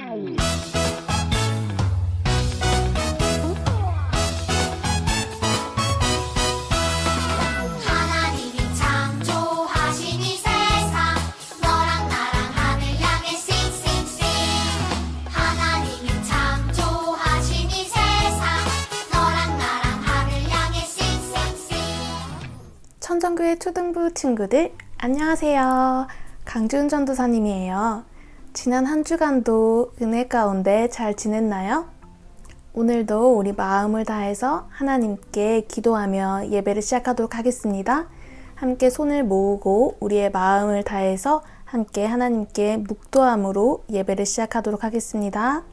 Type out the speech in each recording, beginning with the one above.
하나님이 창조하신 이 세상 너랑 나랑 하늘 향해 싱싱싱 하나님이 창조하신 이 세상 너랑 나랑 하늘 향해 싱싱싱 천정교회 초등부 친구들 안녕하세요. 강주은 전도사님이에요. 지난 한 주간도 은혜 가운데 잘 지냈나요? 오늘도 우리 마음을 다해서 하나님께 기도하며 예배를 시작하도록 하겠습니다. 함께 손을 모으고 우리의 마음을 다해서 함께 하나님께 묵도함으로 예배를 시작하도록 하겠습니다.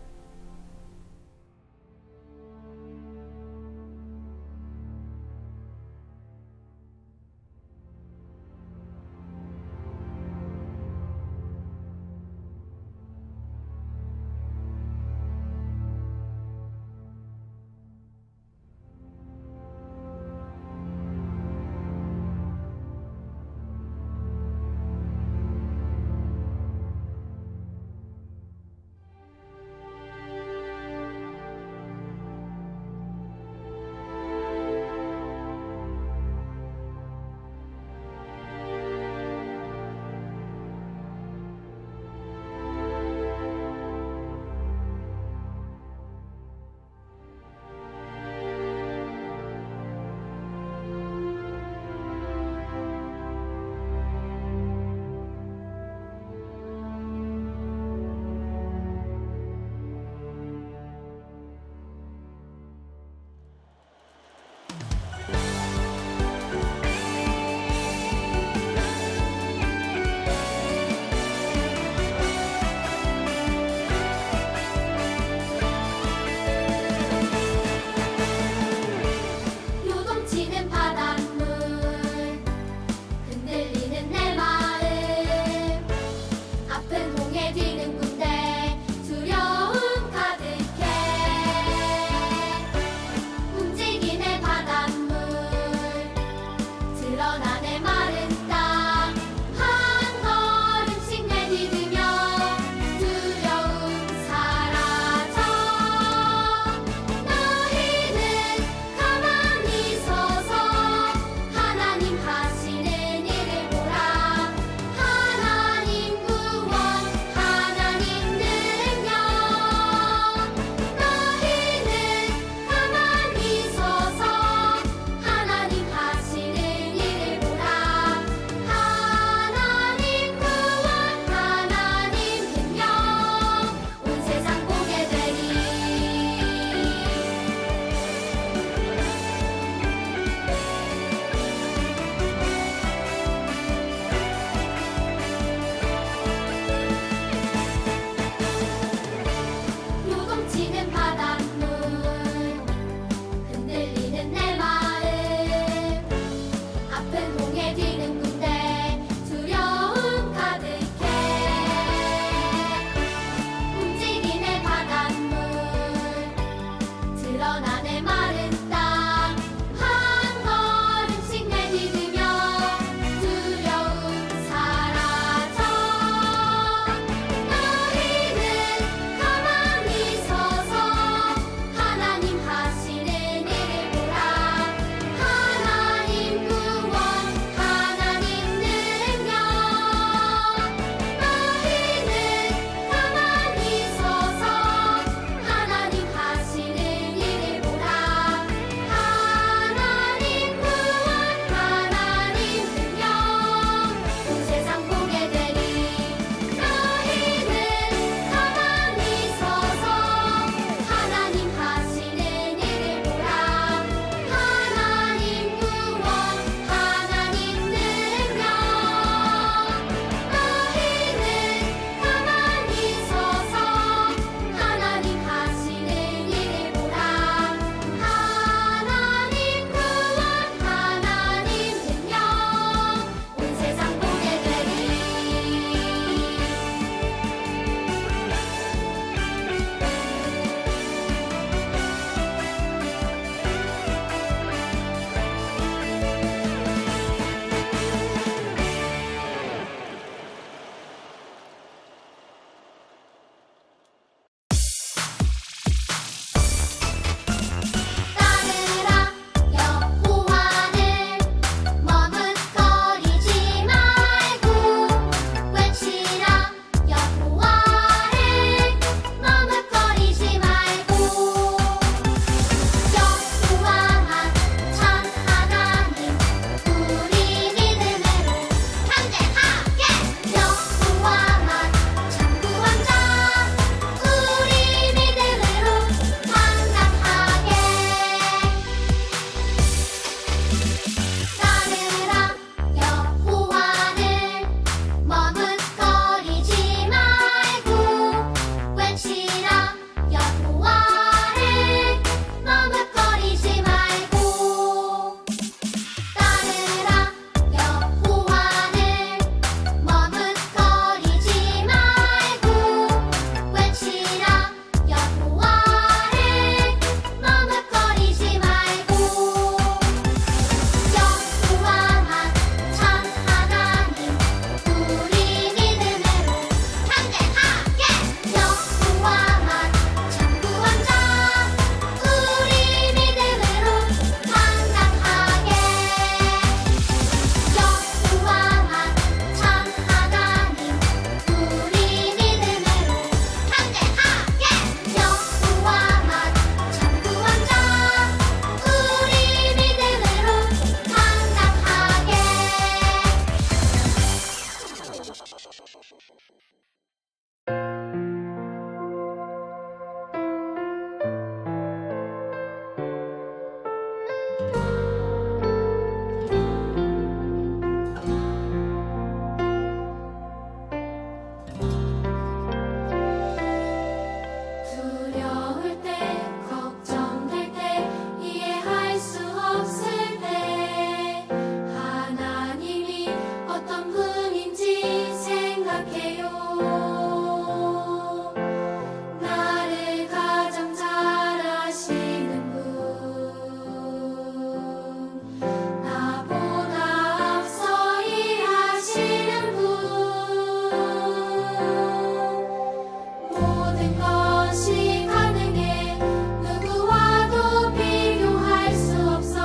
것이 가능해 누구와도 비교할 수 없어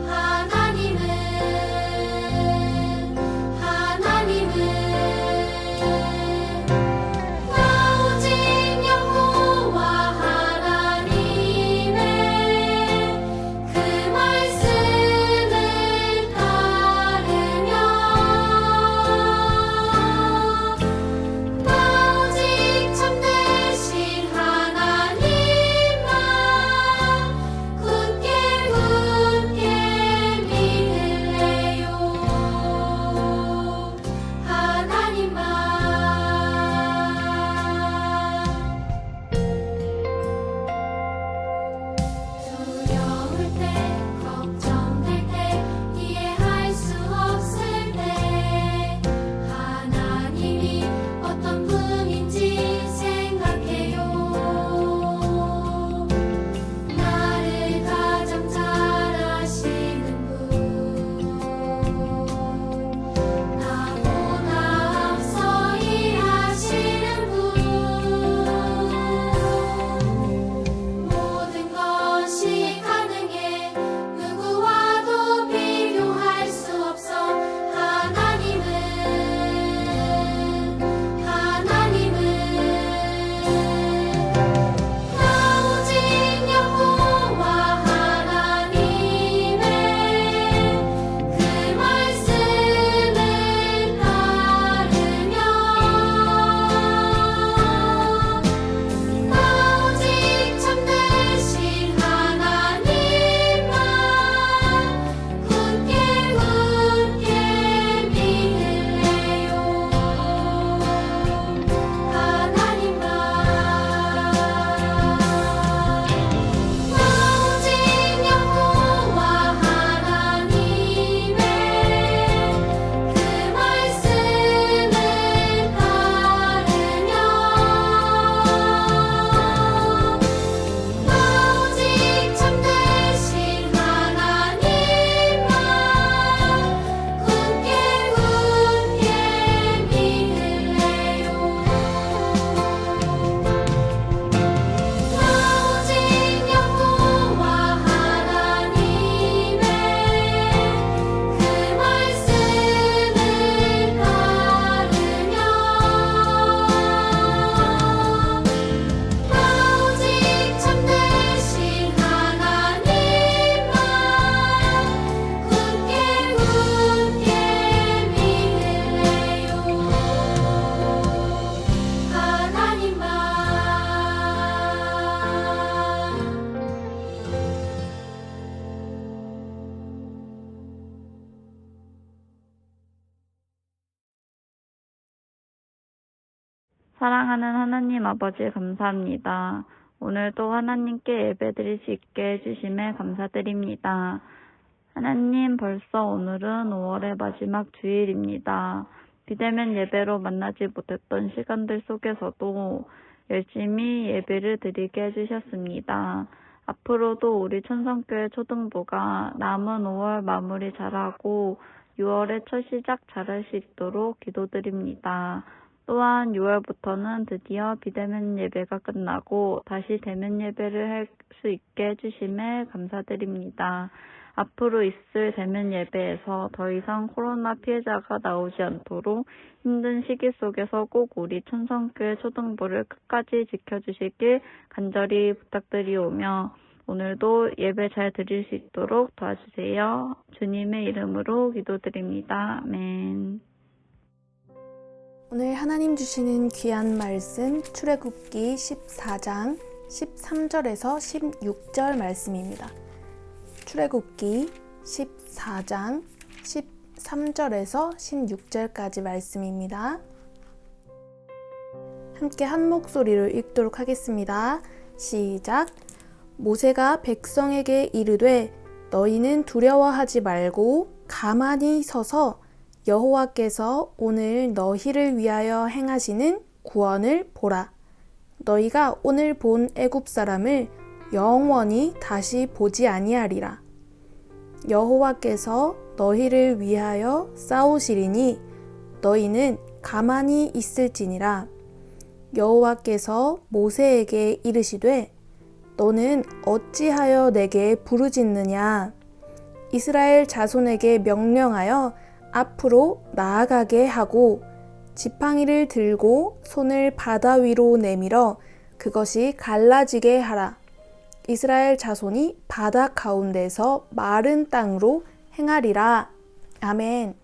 하나님은 나 오직 여호와 하나님의 그 말씀을 따르며 나 오직 참되신 하나님만 굳게 믿을래요. 하나님만 두려울 때 걱정될 때 이해할 수 없을 때 하나님이 어떤 분인지 생각해요. 나를 가장 잘 아시는 분 나보다 앞서 일하시는 분 모든 것이 가능해 누구와도 비교할 수 없어 하나님은 나 오직 여호와 하나님의 그 말씀을 따르며 나 오직 참되신 하나님만 굳게 믿을래요. 하나님만 나 오직 여호와 하나님의 그 말씀을 따르며 나 오직 참되신 하나님만 굳게 믿을래요. 나 오직 여호와 하나님의 그 말씀을 따르며 나 오직 참되신 하나님만 굳게 사랑하는 하나님 아버지 감사합니다. 오늘도 하나님께 예배드릴 수 있게 해주심에 감사드립니다. 하나님, 벌써 오늘은 5월의 마지막 주일입니다. 비대면 예배로 만나지 못했던 시간들 속에서도 열심히 예배를 드리게 해주셨습니다. 앞으로도 우리 천성교회 초등부가 남은 5월 마무리 잘하고 6월의 첫 시작 잘할 수 있도록 기도드립니다. 또한 6월부터는 드디어 비대면 예배가 끝나고 다시 대면 예배를 할 수 있게 해주심에 감사드립니다. 앞으로 있을 대면 예배에서 더 이상 코로나 피해자가 나오지 않도록 힘든 시기 속에서 꼭 우리 천성교회 초등부를 끝까지 지켜주시길 간절히 부탁드리오며 오늘도 예배 잘 드릴 수 있도록 도와주세요. 주님의 이름으로 기도드립니다. 아멘. 오늘 하나님 주시는 귀한 말씀 출애굽기 14장 13절에서 16절 말씀입니다. 출애굽기 14장 13절에서 16절까지 말씀입니다. 함께 한 목소리로 읽도록 하겠습니다. 시작. 모세가 백성에게 이르되 너희는 두려워하지 말고 가만히 서서 여호와께서 오늘 너희를 위하여 행하시는 구원을 보라. 너희가 오늘 본 애굽 사람을 영원히 다시 보지 아니하리라. 여호와께서 너희를 위하여 싸우시리니 너희는 가만히 있을지니라. 여호와께서 모세에게 이르시되 너는 어찌하여 내게 부르짖느냐? 이스라엘 자손에게 명령하여 앞으로 나아가게 하고 지팡이를 들고 손을 바다 위로 내밀어 그것이 갈라지게 하라. 이스라엘 자손이 바다 가운데서 마른 땅으로 행하리라. 아멘.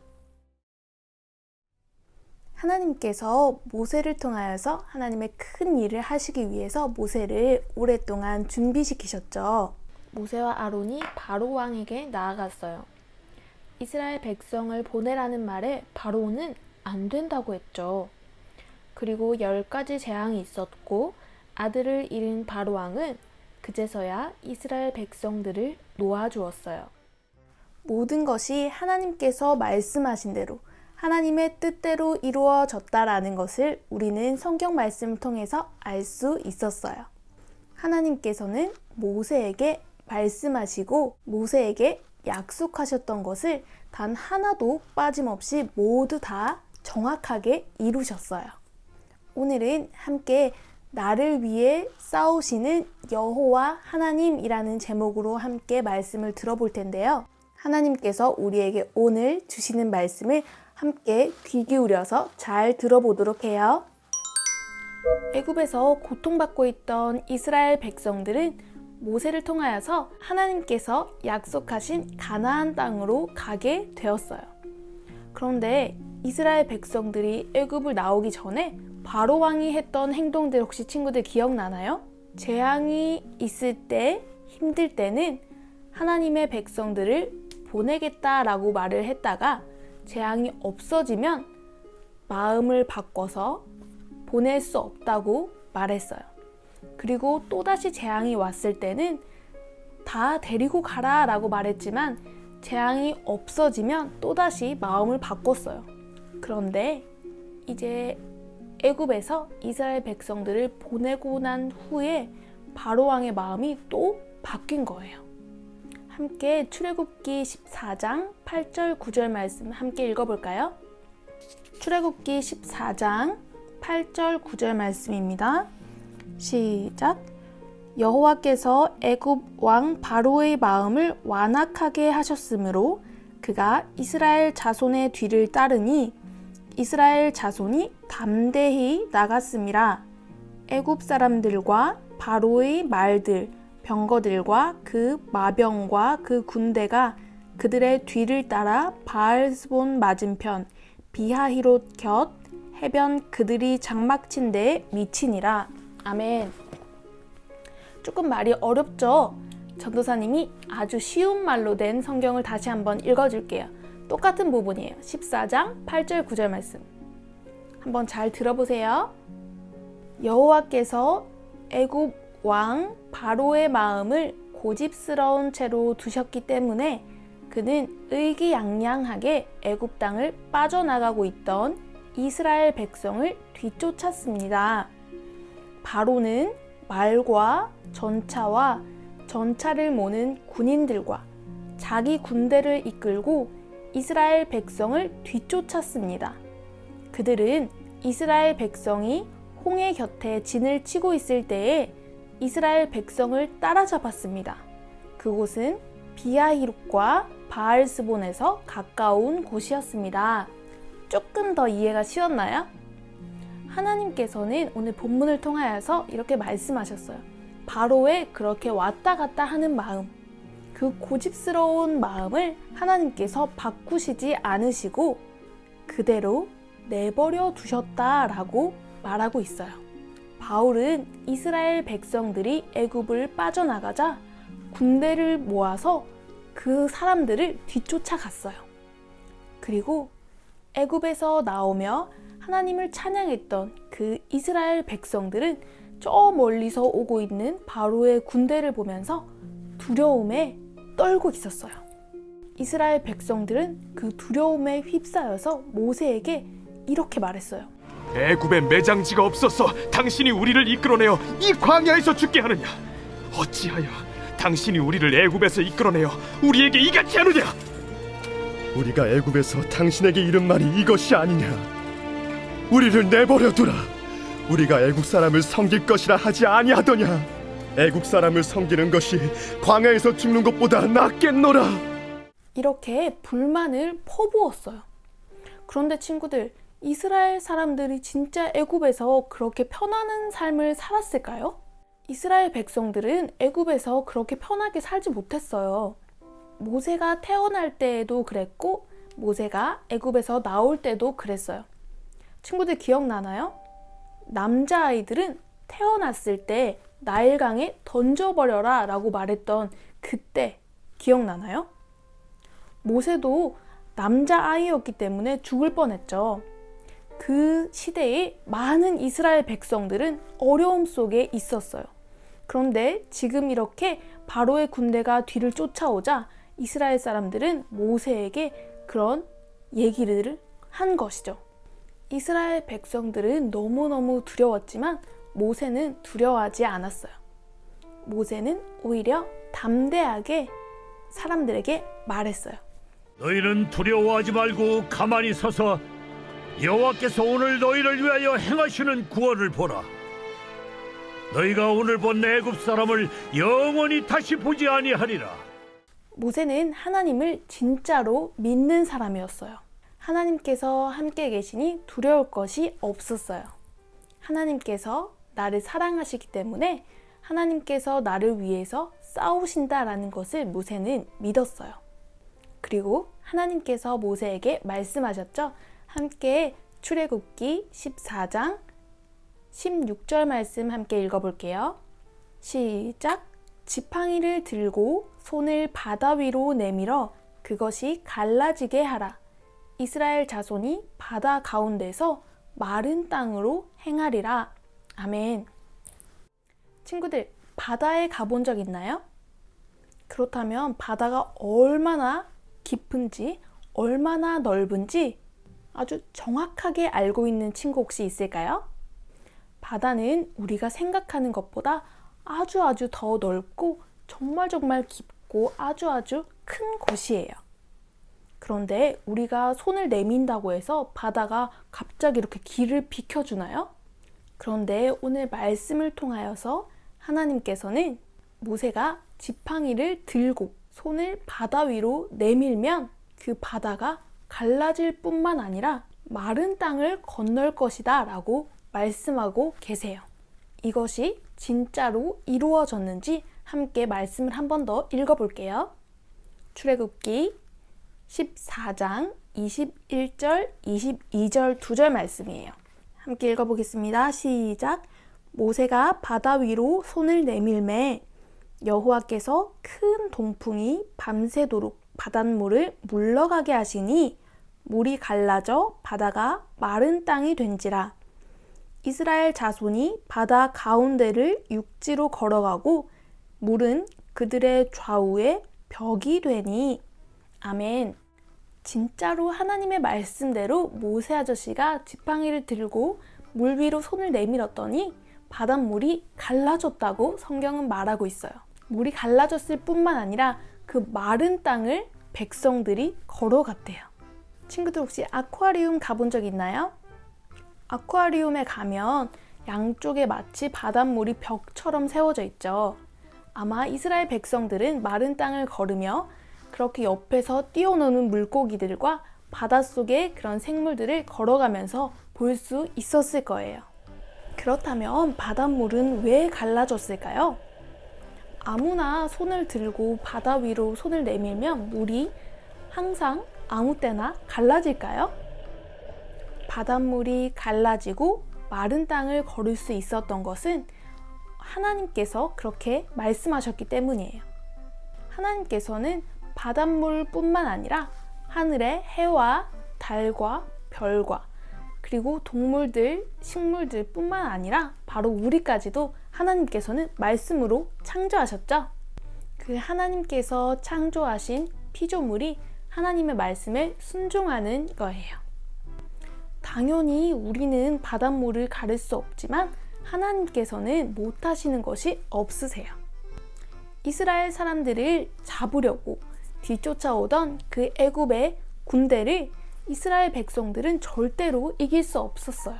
하나님께서 모세를 통하여서 하나님의 큰 일을 하시기 위해서 모세를 오랫동안 준비시키셨죠. 모세와 아론이 바로 왕에게 나아갔어요. 이스라엘 백성을 보내라는 말에 바로는 안 된다고 했죠. 그리고 10가지 재앙이 있었고 아들을 잃은 바로 왕은 그제서야 이스라엘 백성들을 놓아주었어요. 모든 것이 하나님께서 말씀하신 대로 하나님의 뜻대로 이루어졌다라는 것을 우리는 성경 말씀을 통해서 알 수 있었어요. 하나님께서는 모세에게 말씀하시고 모세에게 약속하셨던 것을 단 하나도 빠짐없이 모두 다 정확하게 이루셨어요. 오늘은 함께 나를 위해 싸우시는 여호와 하나님이라는 제목으로 함께 말씀을 들어볼 텐데요. 하나님께서 우리에게 오늘 주시는 말씀을 함께 귀 기울여서 잘 들어보도록 해요. 애굽에서 고통받고 있던 이스라엘 백성들은 모세를 통하여서 하나님께서 약속하신 가나안 땅으로 가게 되었어요. 그런데 이스라엘 백성들이 애굽을 나오기 전에 바로 왕이 했던 행동들 혹시 친구들 기억나나요? 재앙이 있을 때, 힘들 때는 하나님의 백성들을 보내겠다라고 말을 했다가 재앙이 없어지면 마음을 바꿔서 보낼 수 없다고 말했어요. 그리고 또다시 재앙이 왔을 때는 다 데리고 가라 라고 말했지만 재앙이 없어지면 또다시 마음을 바꿨어요. 그런데 이제 애굽에서 이스라엘 백성들을 보내고 난 후에 바로 왕의 마음이 또 바뀐 거예요. 함께 출애굽기 14장 8절 9절 말씀 함께 읽어볼까요? 출애굽기 14장 8절 9절 말씀입니다. 시작. 여호와께서 애굽 왕 바로의 마음을 완악하게 하셨으므로 그가 이스라엘 자손의 뒤를 따르니 이스라엘 자손이 담대히 나갔음이라. 애굽 사람들과 바로의 말들 병거들과 그 마병과 그 군대가 그들의 뒤를 따라 바알스본 맞은편 비하히롯 곁 해변 그들이 장막친 데에 미치니라. 아멘. 조금 말이 어렵죠? 전도사님이 아주 쉬운 말로 된 성경을 다시 한번 읽어줄게요. 똑같은 부분이에요. 14장 8절 9절 말씀 한번 잘 들어보세요. 여호와께서 애굽 왕 바로의 마음을 고집스러운 채로 두셨기 때문에 그는 의기양양하게 애굽 땅을 빠져나가고 있던 이스라엘 백성을 뒤쫓았습니다. 바로는 말과 전차와 전차를 모는 군인들과 자기 군대를 이끌고 이스라엘 백성을 뒤쫓았습니다. 그들은 이스라엘 백성이 홍해 곁에 진을 치고 있을 때에 이스라엘 백성을 따라잡았습니다. 그곳은 비하히롯과 바알스본에서 가까운 곳이었습니다. 조금 더 이해가 쉬웠나요? 하나님께서는 오늘 본문을 통하여서 이렇게 말씀하셨어요. 바로의 그렇게 왔다 갔다 하는 마음, 그 고집스러운 마음을 하나님께서 바꾸시지 않으시고 그대로 내버려 두셨다라고 말하고 있어요. 바울은 이스라엘 백성들이 애굽을 빠져나가자 군대를 모아서 그 사람들을 뒤쫓아갔어요. 그리고 애굽에서 나오며 하나님을 찬양했던 그 이스라엘 백성들은 저 멀리서 오고 있는 바로의 군대를 보면서 두려움에 떨고 있었어요. 이스라엘 백성들은 그 두려움에 휩싸여서 모세에게 이렇게 말했어요. 애굽에 매장지가 없어서 당신이 우리를 이끌어내어 이 광야에서 죽게 하느냐? 어찌하여 당신이 우리를 애굽에서 이끌어내어 우리에게 이같이 하느냐? 우리가 애굽에서 당신에게 이른 말이 이것이 아니냐? 우리를 내버려 두라. 우리가 애국 사람을 섬길 것이라 하지 아니하더냐? 애국 사람을 섬기는 것이 광야에서 죽는 것보다 낫겠노라. 이렇게 불만을 퍼부었어요. 그런데 친구들, 이스라엘 사람들이 진짜 애굽에서 그렇게 편안한 삶을 살았을까요? 이스라엘 백성들은 애굽에서 그렇게 편하게 살지 못했어요. 모세가 태어날 때에도 그랬고 모세가 애굽에서 나올 때도 그랬어요. 친구들 기억나나요? 남자아이들은 태어났을 때 나일강에 던져버려라 라고 말했던 그때 기억나나요? 모세도 남자아이였기 때문에 죽을 뻔했죠. 그 시대에 많은 이스라엘 백성들은 어려움 속에 있었어요. 그런데 지금 이렇게 바로의 군대가 뒤를 쫓아오자 이스라엘 사람들은 모세에게 그런 얘기를 한 것이죠. 이스라엘 백성들은 너무너무 두려웠지만 모세는 두려워하지 않았어요. 모세는 오히려 담대하게 사람들에게 말했어요. 너희는 두려워하지 말고 가만히 서서 여호와께서 오늘 너희를 위하여 행하시는 구원을 보라. 너희가 오늘 본 애굽 사람을 영원히 다시 보지 아니하리라. 모세는 하나님을 진짜로 믿는 사람이었어요. 하나님께서 함께 계시니 두려울 것이 없었어요. 하나님께서 나를 사랑하시기 때문에 하나님께서 나를 위해서 싸우신다라는 것을 모세는 믿었어요. 그리고 하나님께서 모세에게 말씀하셨죠. 함께 출애굽기 14장 16절 말씀 함께 읽어볼게요. 시작! 지팡이를 들고 손을 바다 위로 내밀어 그것이 갈라지게 하라. 이스라엘 자손이 바다 가운데서 마른 땅으로 행하리라. 아멘. 친구들, 바다에 가본 적 있나요? 그렇다면 바다가 얼마나 깊은지, 얼마나 넓은지 아주 정확하게 알고 있는 친구 혹시 있을까요? 바다는 우리가 생각하는 것보다 아주 더 넓고 정말 깊고 아주 큰 곳이에요. 그런데 우리가 손을 내민다고 해서 바다가 갑자기 이렇게 길을 비켜주나요? 그런데 오늘 말씀을 통하여서 하나님께서는 모세가 지팡이를 들고 손을 바다 위로 내밀면 그 바다가 갈라질 뿐만 아니라 마른 땅을 건널 것이다 라고 말씀하고 계세요. 이것이 진짜로 이루어졌는지 함께 말씀을 한 번 더 읽어볼게요. 출애굽기 14장 21절, 22절 두 절 말씀이에요. 함께 읽어보겠습니다. 시작! 모세가 바다 위로 손을 내밀매 여호와께서 큰 동풍이 밤새도록 바닷물을 물러가게 하시니 물이 갈라져 바다가 마른 땅이 된지라. 이스라엘 자손이 바다 가운데를 육지로 걸어가고 물은 그들의 좌우에 벽이 되니. 아멘. 진짜로 하나님의 말씀대로 모세 아저씨가 지팡이를 들고 물 위로 손을 내밀었더니 바닷물이 갈라졌다고 성경은 말하고 있어요. 물이 갈라졌을 뿐만 아니라 그 마른 땅을 백성들이 걸어갔대요. 친구들 혹시 아쿠아리움 가본 적 있나요? 아쿠아리움에 가면 양쪽에 마치 바닷물이 벽처럼 세워져 있죠. 아마 이스라엘 백성들은 마른 땅을 걸으며 그렇게 옆에서 뛰어노는 물고기들과 바닷속의 그런 생물들을 걸어가면서 볼 수 있었을 거예요. 그렇다면 바닷물은 왜 갈라졌을까요? 아무나 손을 들고 바다 위로 손을 내밀면 물이 항상 아무 때나 갈라질까요? 바닷물이 갈라지고 마른 땅을 걸을 수 있었던 것은 하나님께서 그렇게 말씀하셨기 때문이에요. 하나님께서는 바닷물뿐만 아니라 하늘의 해와 달과 별과 그리고 동물들, 식물들 뿐만 아니라 바로 우리까지도 하나님께서는 말씀으로 창조하셨죠. 그 하나님께서 창조하신 피조물이 하나님의 말씀에 순종하는 거예요. 당연히 우리는 바닷물을 가를 수 없지만 하나님께서는 못하시는 것이 없으세요. 이스라엘 사람들을 잡으려고 뒤쫓아오던 그 애굽의 군대를 이스라엘 백성들은 절대로 이길 수 없었어요.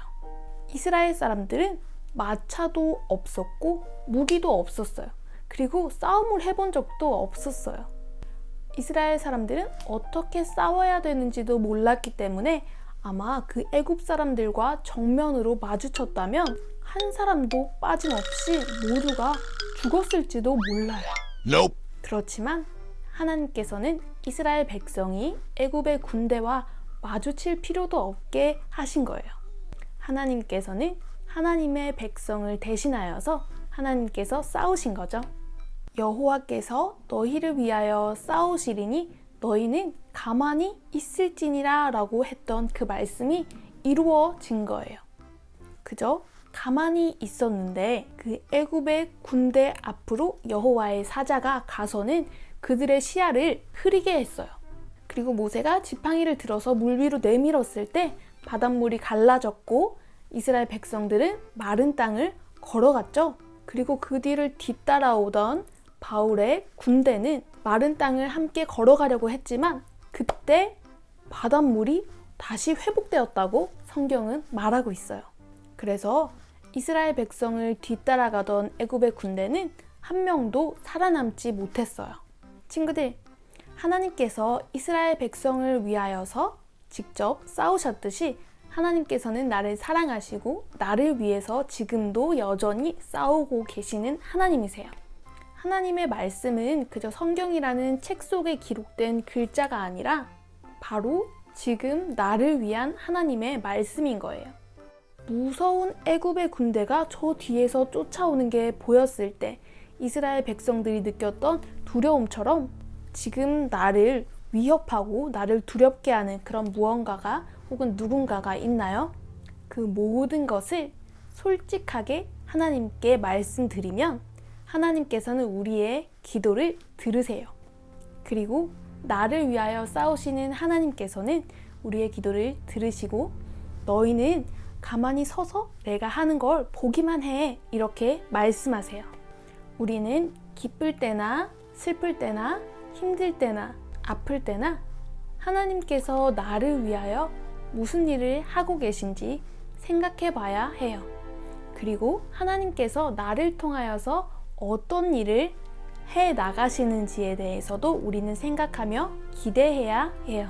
이스라엘 사람들은 마차도 없었고 무기도 없었어요. 그리고 싸움을 해본 적도 없었어요. 이스라엘 사람들은 어떻게 싸워야 되는지도 몰랐기 때문에 아마 그 애굽 사람들과 정면으로 마주쳤다면 한 사람도 빠짐없이 모두가 죽었을지도 몰라요. 그렇지만 하나님께서는 이스라엘 백성이 애굽의 군대와 마주칠 필요도 없게 하신 거예요. 하나님께서는 하나님의 백성을 대신하여서 하나님께서 싸우신 거죠. 여호와께서 너희를 위하여 싸우시리니 너희는 가만히 있을지니라 라고 했던 그 말씀이 이루어진 거예요. 그저 가만히 있었는데 그 애굽의 군대 앞으로 여호와의 사자가 가서는 그들의 시야를 흐리게 했어요. 그리고 모세가 지팡이를 들어서 물 위로 내밀었을 때 바닷물이 갈라졌고 이스라엘 백성들은 마른 땅을 걸어갔죠. 그리고 그 뒤를 뒤따라오던 바울의 군대는 마른 땅을 함께 걸어가려고 했지만 그때 바닷물이 다시 회복되었다고 성경은 말하고 있어요. 그래서 이스라엘 백성을 뒤따라가던 애굽의 군대는 한 명도 살아남지 못했어요. 친구들, 하나님께서 이스라엘 백성을 위하여서 직접 싸우셨듯이 하나님께서는 나를 사랑하시고 나를 위해서 지금도 여전히 싸우고 계시는 하나님이세요. 하나님의 말씀은 그저 성경이라는 책 속에 기록된 글자가 아니라 바로 지금 나를 위한 하나님의 말씀인 거예요. 무서운 애굽의 군대가 저 뒤에서 쫓아오는 게 보였을 때 이스라엘 백성들이 느꼈던 두려움처럼 지금 나를 위협하고 나를 두렵게 하는 그런 무언가가 혹은 누군가가 있나요? 그 모든 것을 솔직하게 하나님께 말씀드리면 하나님께서는 우리의 기도를 들으세요. 그리고 나를 위하여 싸우시는 하나님께서는 우리의 기도를 들으시고 너희는 가만히 서서 내가 하는 걸 보기만 해 이렇게 말씀하세요. 우리는 기쁠 때나 슬플 때나 힘들 때나 아플 때나 하나님께서 나를 위하여 무슨 일을 하고 계신지 생각해 봐야 해요. 그리고 하나님께서 나를 통하여서 어떤 일을 해 나가시는지에 대해서도 우리는 생각하며 기대해야 해요.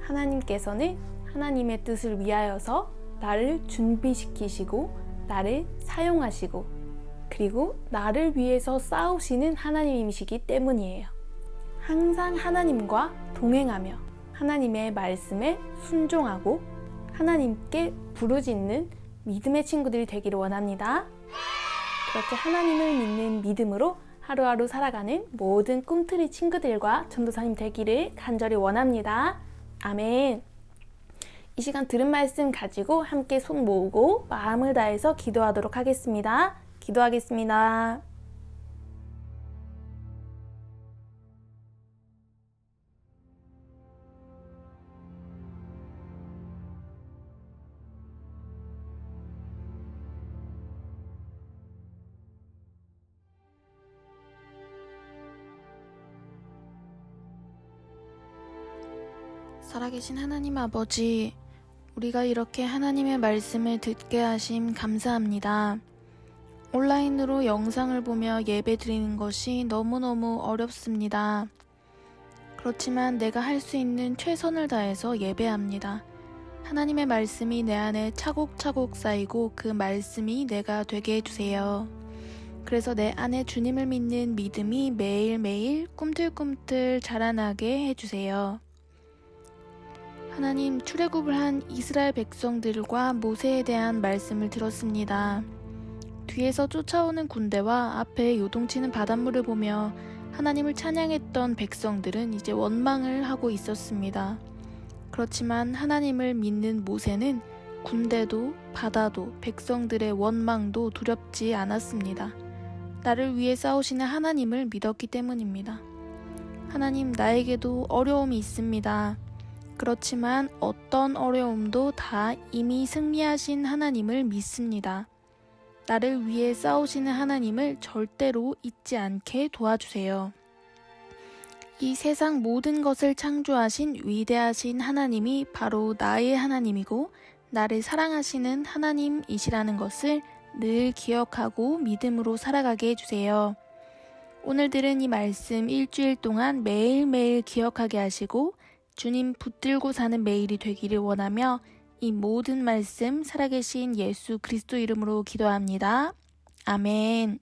하나님께서는 하나님의 뜻을 위하여서 나를 준비시키시고 나를 사용하시고 그리고 나를 위해서 싸우시는 하나님이시기 때문이에요. 항상 하나님과 동행하며 하나님의 말씀에 순종하고 하나님께 부르짖는 믿음의 친구들이 되기를 원합니다. 그렇게 하나님을 믿는 믿음으로 하루하루 살아가는 모든 꿈틀이 친구들과 전도사님 되기를 간절히 원합니다. 아멘. 이 시간 들은 말씀 가지고 함께 손 모으고 마음을 다해서 기도하도록 하겠습니다. 기도하겠습니다. 살아계신 하나님 아버지, 우리가 이렇게 하나님의 말씀을 듣게 하심 감사합니다. 온라인으로 영상을 보며 예배 드리는 것이 너무너무 어렵습니다. 그렇지만 내가 할 수 있는 최선을 다해서 예배합니다. 하나님의 말씀이 내 안에 차곡차곡 쌓이고 그 말씀이 내가 되게 해주세요. 그래서 내 안에 주님을 믿는 믿음이 매일매일 꿈틀꿈틀 자라나게 해주세요. 하나님, 출애굽을 한 이스라엘 백성들과 모세에 대한 말씀을 들었습니다. 뒤에서 쫓아오는 군대와 앞에 요동치는 바닷물을 보며 하나님을 찬양했던 백성들은 이제 원망을 하고 있었습니다. 그렇지만 하나님을 믿는 모세는 군대도 바다도 백성들의 원망도 두렵지 않았습니다. 나를 위해 싸우시는 하나님을 믿었기 때문입니다. 하나님, 나에게도 어려움이 있습니다. 그렇지만 어떤 어려움도 다 이미 승리하신 하나님을 믿습니다. 나를 위해 싸우시는 하나님을 절대로 잊지 않게 도와주세요. 이 세상 모든 것을 창조하신 위대하신 하나님이 바로 나의 하나님이고 나를 사랑하시는 하나님이시라는 것을 늘 기억하고 믿음으로 살아가게 해주세요. 오늘 들은 이 말씀 일주일 동안 매일매일 기억하게 하시고 주님 붙들고 사는 매일이 되기를 원하며 이 모든 말씀 살아계신 예수 그리스도 이름으로 기도합니다. 아멘.